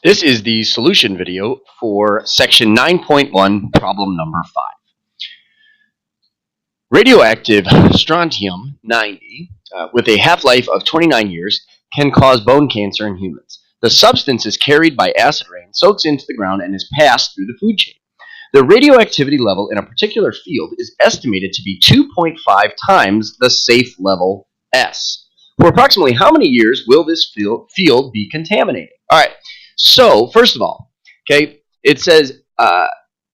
This is the solution video for section 9.1, problem number 5. Radioactive strontium-90 with a half-life of 29 years can cause bone cancer in humans. The substance is carried by acid rain, soaks into the ground, and is passed through the food chain. The radioactivity level in a particular field is estimated to be 2.5 times the safe level S. For approximately how many years will this field be contaminated? All right. So, first of all, okay, it says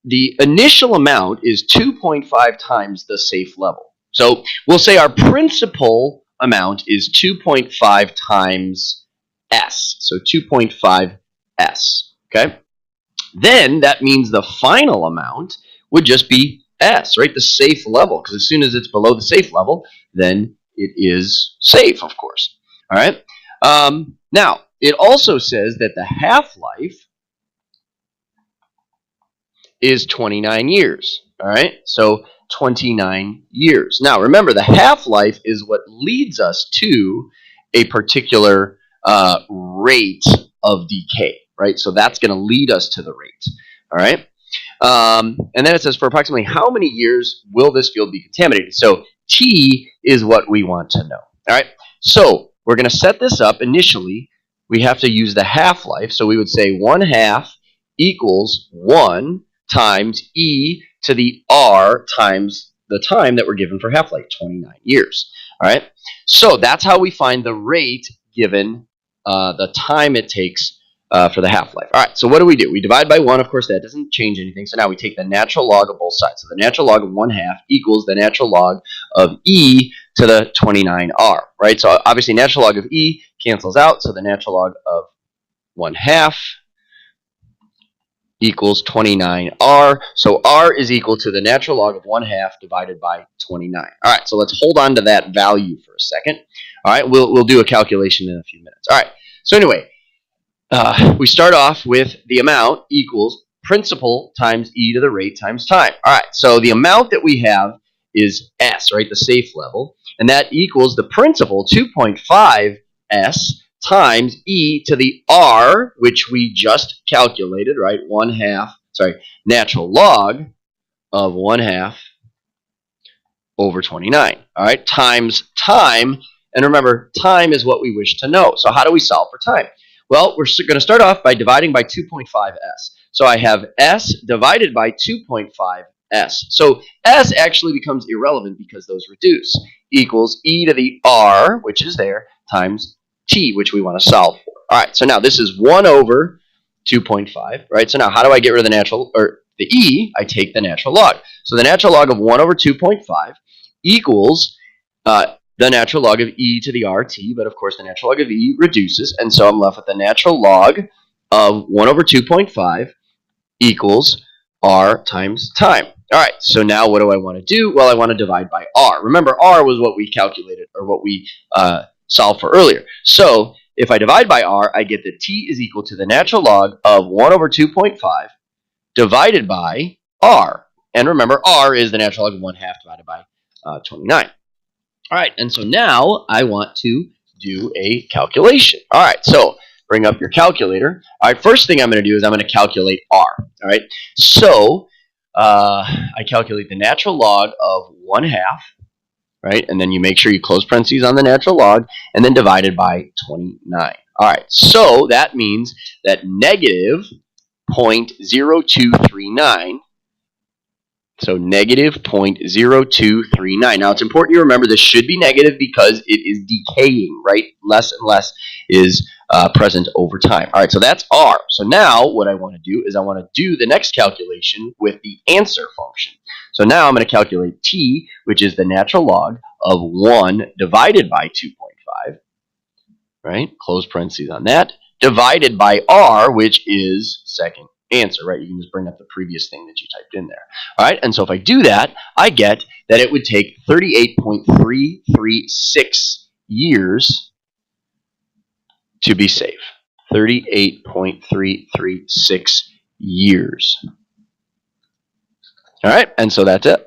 the initial amount is 2.5 times the safe level. So, we'll say our principal amount is 2.5 times S. So, 2.5 S, okay? Then that means the final amount would just be S, right? The safe level, because as soon as it's below the safe level, then it is safe, of course. All right? Now, it also says that the half-life is 29 years. All right? So 29 years. Now, remember, the half-life is what leads us to a particular rate of decay, right? So that's going to lead us to the rate. All right? And then it says, for approximately how many years will this field be contaminated? So T is what we want to know. All right? So we're going to set this up initially. We have to use the half-life. So we would say 1/2 equals 1 times e to the r times the time that we're given for half-life, 29 years. All right? So that's how we find the rate given the time it takes for the half-life. All right, so what do? We divide by 1. Of course, that doesn't change anything. So now we take the natural log of both sides. So the natural log of 1/2 equals the natural log of e to the 29r, right? So obviously natural log of e cancels out, so the natural log of 1/2 equals 29r. So r is equal to the natural log of 1/2 divided by 29. All right, so let's hold on to that value for a second. All right, we'll do a calculation in a few minutes. All right, so anyway, we start off with the amount equals principal times e to the rate times time. All right, so the amount that we have is S, right, the safe level, and that equals the principal, 2.5 S, times e to the r, which we just calculated, right, natural log of 1/2 over 29, all right, times time, and remember, time is what we wish to know. So how do we solve for time? Well, we're going to start off by dividing by 2.5s. So I have s divided by 2.5s. So s actually becomes irrelevant because those reduce, equals e to the r, which is there, times t, which we want to solve for. All right, so now this is 1 over 2.5, right? So now how do I get rid of the e? I take the natural log. So the natural log of 1 over 2.5 equals the natural log of e to the rt, but of course the natural log of e reduces, and so I'm left with the natural log of 1 over 2.5 equals r times time. All right, so now what do I want to do? Well, I want to divide by r. Remember, r was what we calculated, or what we solved for earlier. So if I divide by r, I get that t is equal to the natural log of 1 over 2.5 divided by r. And remember, r is the natural log of 1/2 divided by 29. All right, and so now I want to do a calculation. All right, so bring up your calculator. All right, first thing I'm going to do is I'm going to calculate r. All right, so I calculate the natural log of 1/2, right, and then you make sure you close parentheses on the natural log, and then divided by 29. All right, so that means that negative 0.0239. So negative 0.0239. Now it's important you remember this should be negative because it is decaying, right? Less and less is present over time. All right, so that's r. So now what I want to do is I want to do the next calculation with the answer function. So now I'm going to calculate t, which is the natural log of 1 divided by 2.5, right? Close parentheses on that, divided by r, which is second answer, right? You can just bring up the previous thing that you typed in there. All right, and so if I do that, I get that it would take 38.336 years to be safe. 38.336 years. All right, and so that's it.